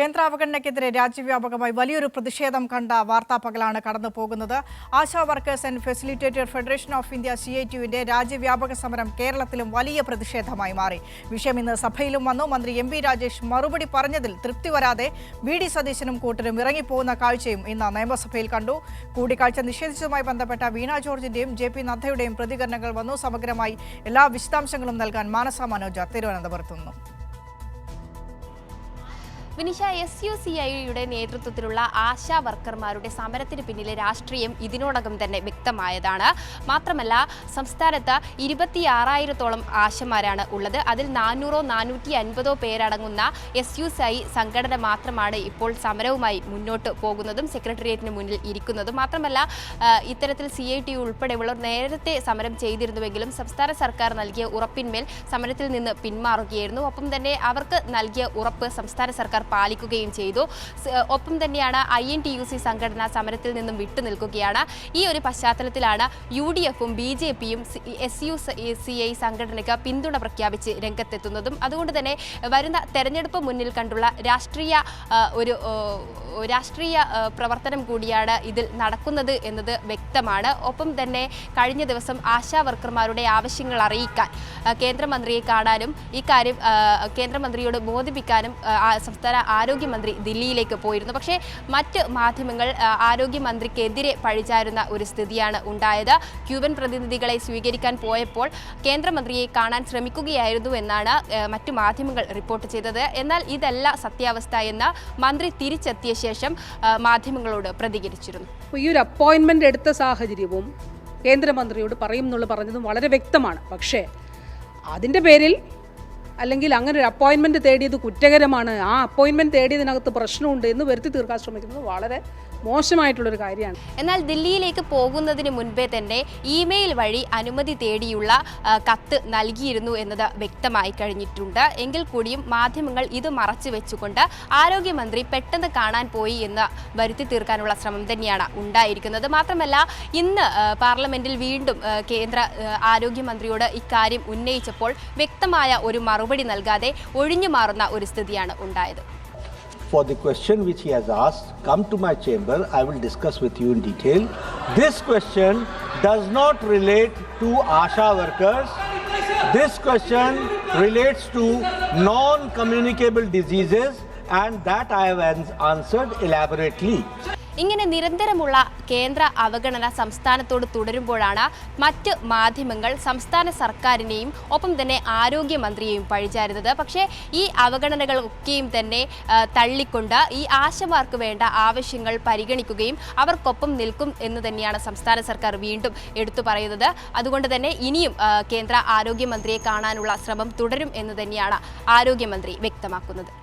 കേന്ദ്ര അവഗണനയ്ക്കെതിരെ രാജ്യവ്യാപകമായി വലിയൊരു പ്രതിഷേധം കണ്ട വാർത്താപകലാണ് കടന്നു പോകുന്നത്. Asha workers and facilitator federation of India CITUവിന്റെ രാജ്യവ്യാപക സമരം കേരളത്തിലും വലിയ പ്രതിഷേധമായി മാറി. വിഷയം ഇന്ന് സഭയിലും വന്നു. മന്ത്രി MP രാജേഷ് മറുപടി പറഞ്ഞതിൽ തൃപ്തി വരാതെ VD സതീശനും കൂട്ടരും ഇറങ്ങിപ്പോകുന്ന കാഴ്ചയും ഇന്ന് നിയമസഭയിൽ കണ്ടു. കൂടിക്കാഴ്ച നിഷേധിച്ചതുമായി ബന്ധപ്പെട്ട വീണ ജോർജിന്റെയും JP നദ്ദയുടെയും പ്രതികരണങ്ങൾ വന്നു. സമഗ്രമായി എല്ലാ വിശദാംശങ്ങളും നൽകാൻ മാനസ മനോജ് തിരുവനന്തപുരത്ത് നിന്നു. വിനിഷ, SUCIയുടെ നേതൃത്വത്തിലുള്ള ആശാ വർക്കർമാരുടെ സമരത്തിന് പിന്നിലെ രാഷ്ട്രീയം ഇതിനോടകം തന്നെ വ്യക്തമായതാണ്. മാത്രമല്ല, സംസ്ഥാനത്ത് 26,000-ഓളം ആശമാരാണ് ഉള്ളത്. അതിൽ 400-450 പേരടങ്ങുന്ന SUCI സംഘടന മാത്രമാണ് ഇപ്പോൾ സമരവുമായി മുന്നോട്ട് പോകുന്നതും സെക്രട്ടേറിയറ്റിന് മുന്നിൽ ഇരിക്കുന്നതും. മാത്രമല്ല, ഇത്തരത്തിൽ CITU ഉൾപ്പെടെയുള്ളവർ നേരത്തെ സമരം ചെയ്തിരുന്നുവെങ്കിലും സംസ്ഥാന സർക്കാർ നൽകിയ ഉറപ്പിന്മേൽ സമരത്തിൽ നിന്ന് പിന്മാറുകയായിരുന്നു. ഒപ്പം തന്നെ അവർക്ക് നൽകിയ ഉറപ്പ് സംസ്ഥാന സർക്കാർ പാലിക്കുകയും ചെയ്തു. ഒപ്പം തന്നെയാണ് INTUC സംഘടന സമരത്തിൽ നിന്നും വിട്ടുനിൽക്കുകയാണ്. ഈ ഒരു പശ്ചാത്തലത്തിലാണ് UDFും BJPയും SUCI സംഘടനയ്ക്ക് പിന്തുണ പ്രഖ്യാപിച്ച് രംഗത്തെത്തുന്നതും. അതുകൊണ്ട് തന്നെ വരുന്ന തെരഞ്ഞെടുപ്പ് മുന്നിൽ കണ്ടുള്ള രാഷ്ട്രീയ പ്രവർത്തനം കൂടിയാണ് ഇതിൽ നടക്കുന്നത് എന്നത് വ്യക്തമാണ്. ഒപ്പം തന്നെ കഴിഞ്ഞ ദിവസം ആശാ വർക്കർമാരുടെ ആവശ്യങ്ങൾ അറിയിക്കാൻ കേന്ദ്രമന്ത്രിയെ കാണാനും ഇക്കാര്യം കേന്ദ്രമന്ത്രിയോട് ബോധിപ്പിക്കാനും സംസ്ഥാന ആരോഗ്യമന്ത്രി ദില്ലിയിലേക്ക് പോയിരുന്നു. പക്ഷേ മറ്റ് മാധ്യമങ്ങൾ ആരോഗ്യമന്ത്രിക്കെതിരെ പഴിചാരുന്ന ഒരു സ്ഥിതിയാണ് ഉണ്ടായത്. ക്യൂബൻ പ്രതിനിധികളെ സ്വീകരിക്കാൻ പോയപ്പോൾ കേന്ദ്രമന്ത്രിയെ കാണാൻ ശ്രമിക്കുകയായിരുന്നു എന്നാണ് മറ്റു മാധ്യമങ്ങൾ റിപ്പോർട്ട് ചെയ്തത്. എന്നാൽ ഇതല്ല സത്യാവസ്ഥ എന്ന് മന്ത്രി തിരിച്ചെത്തിയ ശേഷം മാധ്യമങ്ങളോട് പ്രതികരിച്ചിരുന്നു. ഈ ഒരു അപ്പോയിൻമെന്റ് എടുത്ത സാഹചര്യവും കേന്ദ്രമന്ത്രിയോട് പറഞ്ഞതും വളരെ വ്യക്തമാണ്. പക്ഷേ അതിൻ്റെ പേരിൽ അല്ലെങ്കിൽ അങ്ങനെ ഒരു അപ്പോയിൻമെൻറ്റ് തേടിയത് കുറ്റകരമാണ്, ആ അപ്പോയിൻമെൻറ്റ് തേടിയതിനകത്ത് പ്രശ്നമുണ്ട് എന്ന് വരുത്തി തീർക്കാൻ ശ്രമിക്കുന്നത് വളരെ മോശമായിട്ടുള്ളൊരു കാര്യമാണ്. എന്നാൽ ദില്ലിയിലേക്ക് പോകുന്നതിന് മുൻപേ തന്നെ ഇമെയിൽ വഴി അനുമതി തേടിയുള്ള കത്ത് നൽകിയിരുന്നു എന്നത് വ്യക്തമായി കഴിഞ്ഞിട്ടുണ്ട്. എങ്കിൽ കൂടിയും മാധ്യമങ്ങൾ ഇത് മറച്ചു വെച്ചുകൊണ്ട് ആരോഗ്യമന്ത്രി പെട്ടെന്ന് കാണാൻ പോയി എന്ന് വരുത്തി തീർക്കാനുള്ള ശ്രമം തന്നെയാണ് ഉണ്ടായിരിക്കുന്നത്. മാത്രമല്ല, ഇന്ന് പാർലമെന്റിൽ വീണ്ടും കേന്ദ്ര ആരോഗ്യമന്ത്രിയോട് ഇക്കാര്യം ഉന്നയിച്ചപ്പോൾ വ്യക്തമായ ഒരു മറുപടി നൽകാതെ ഒഴിഞ്ഞു മാറുന്ന ഒരു സ്ഥിതിയാണ് ഉണ്ടായത്. For the question which he has asked, come to my chamber, I will discuss with you in detail. This question does not relate to ASHA workers. This question relates to non-communicable diseases, and that I have answered elaborately. ഇങ്ങനെ നിരന്തരമുള്ള കേന്ദ്ര അവഗണന സംസ്ഥാനത്തോട് തുടരുമ്പോഴാണ് മറ്റ് മാധ്യമങ്ങൾ സംസ്ഥാന സർക്കാരിനെയും ഒപ്പം തന്നെ ആരോഗ്യമന്ത്രിയെയും പഴിചാരുന്നത്. പക്ഷേ ഈ അവഗണനകളൊക്കെയും തന്നെ തള്ളിക്കൊണ്ട് ഈ ആശമാർക്ക് വേണ്ട ആവശ്യങ്ങൾ പരിഗണിക്കുകയും അവർക്കൊപ്പം നിൽക്കും എന്ന് തന്നെയാണ് സംസ്ഥാന സർക്കാർ വീണ്ടും എടുത്തു പറയുന്നത്. അതുകൊണ്ട് തന്നെ ഇനിയും കേന്ദ്ര ആരോഗ്യമന്ത്രിയെ കാണാനുള്ള ശ്രമം തുടരും എന്ന് തന്നെയാണ് ആരോഗ്യമന്ത്രി വ്യക്തമാക്കുന്നത്.